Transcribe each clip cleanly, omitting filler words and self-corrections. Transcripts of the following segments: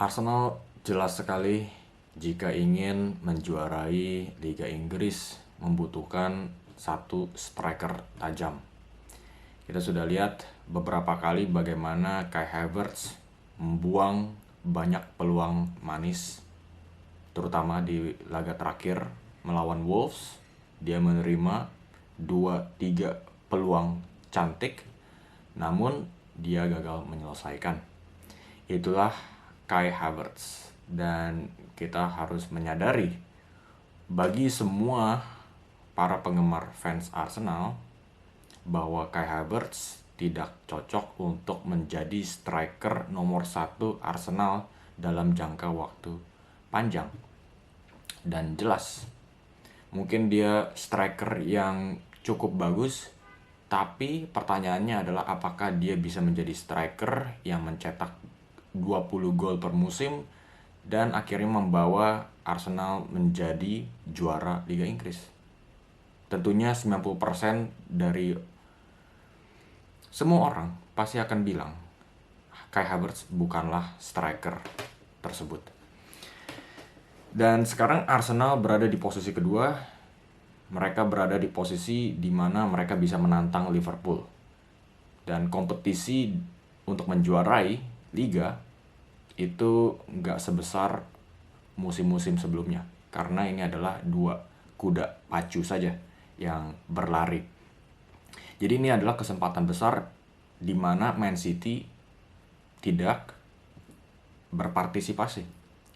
Arsenal jelas sekali jika ingin menjuarai Liga Inggris membutuhkan satu striker tajam. Kita sudah lihat beberapa kali bagaimana Kai Havertz membuang banyak peluang manis, terutama di laga terakhir melawan Wolves. Dia menerima 2-3 peluang cantik, namun dia gagal menyelesaikan. Itulah Kai Havertz, dan kita harus menyadari bagi semua para penggemar fans Arsenal bahwa Kai Havertz tidak cocok untuk menjadi striker nomor 1 Arsenal dalam jangka waktu panjang. Dan jelas, mungkin dia striker yang cukup bagus, tapi pertanyaannya adalah apakah dia bisa menjadi striker yang mencetak 20 gol per musim dan akhirnya membawa Arsenal menjadi juara Liga Inggris. Tentunya 90% dari semua orang pasti akan bilang Kai Havertz bukanlah striker tersebut. Dan sekarang Arsenal berada di posisi kedua. Mereka berada di posisi di mana mereka bisa menantang Liverpool. Dan kompetisi untuk menjuarai Liga itu nggak sebesar musim-musim sebelumnya, karena ini adalah dua kuda pacu saja yang berlari. Jadi ini adalah kesempatan besar di mana Man City tidak berpartisipasi.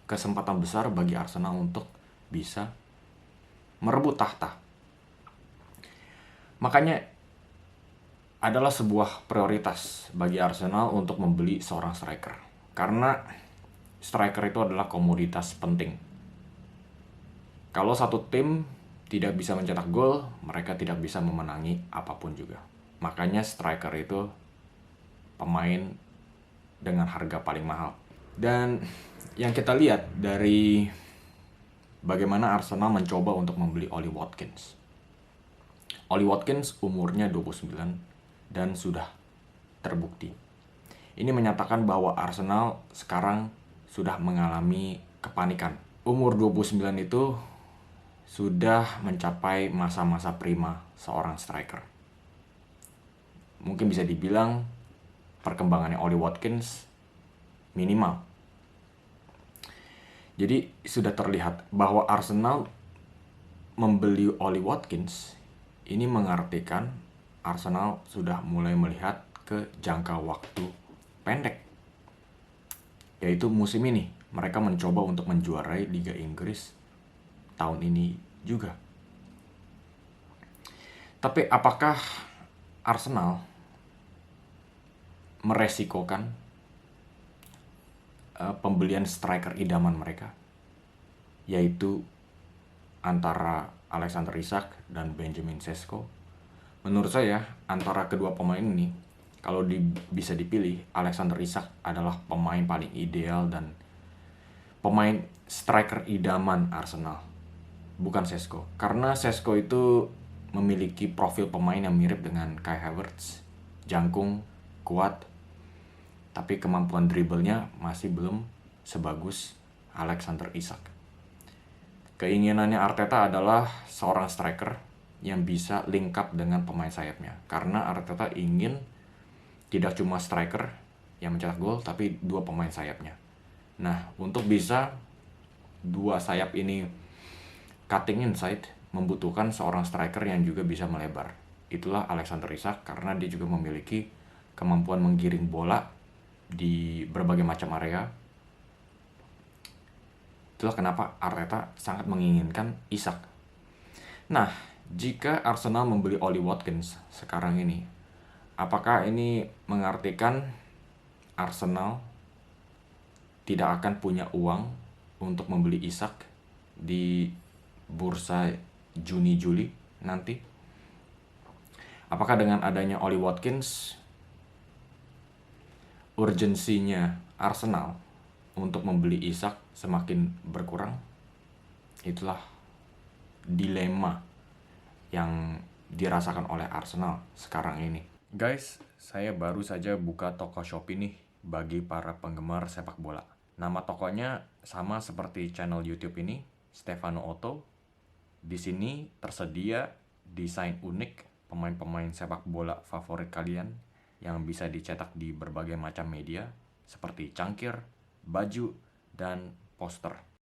Kesempatan besar bagi Arsenal untuk bisa merebut tahta. Makanya adalah sebuah prioritas bagi Arsenal untuk membeli seorang striker. Karena striker itu adalah komoditas penting. Kalau satu tim tidak bisa mencetak gol, mereka tidak bisa memenangi apapun juga. Makanya striker itu pemain dengan harga paling mahal. Dan yang kita lihat dari bagaimana Arsenal mencoba untuk membeli Ollie Watkins. Ollie Watkins umurnya 29 dan sudah terbukti. Ini menyatakan bahwa Arsenal sekarang sudah mengalami kepanikan. Umur 29 itu sudah mencapai masa-masa prima seorang striker. Mungkin bisa dibilang perkembangannya Ollie Watkins minimal. Jadi sudah terlihat bahwa Arsenal membeli Ollie Watkins ini mengartikan Arsenal sudah mulai melihat ke jangka waktu pendek, yaitu musim ini mereka mencoba untuk menjuarai Liga Inggris tahun ini juga. Tapi apakah Arsenal meresikokan pembelian striker idaman mereka, yaitu antara Alexander Isak dan Benjamin Sesko? Menurut saya, antara kedua pemain ini, kalau bisa dipilih, Alexander Isak adalah pemain paling ideal dan pemain striker idaman Arsenal, bukan Sesko. Karena Sesko itu memiliki profil pemain yang mirip dengan Kai Havertz, jangkung, kuat, tapi kemampuan dribblenya masih belum sebagus Alexander Isak. Keinginannya Arteta adalah seorang striker yang bisa link up dengan pemain sayapnya. Karena Arteta ingin tidak cuma striker yang mencetak gol, tapi dua pemain sayapnya. Nah, untuk bisa dua sayap ini cutting inside, membutuhkan seorang striker yang juga bisa melebar. Itulah Alexander Isak, karena dia juga memiliki kemampuan menggiring bola di berbagai macam area. Itulah kenapa Arteta sangat menginginkan Isak. Nah, jika Arsenal membeli Ollie Watkins sekarang ini, apakah ini mengartikan Arsenal tidak akan punya uang untuk membeli Isak di bursa Juni-Juli nanti? Apakah dengan adanya Ollie Watkins, urgensinya Arsenal untuk membeli Isak semakin berkurang? Itulah dilema yang dirasakan oleh Arsenal sekarang ini. Guys, saya baru saja buka toko Shopee nih bagi para penggemar sepak bola. Nama tokonya sama seperti channel YouTube ini, Stefano Otto. Di sini tersedia desain unik pemain-pemain sepak bola favorit kalian yang bisa dicetak di berbagai macam media seperti cangkir, baju, dan poster.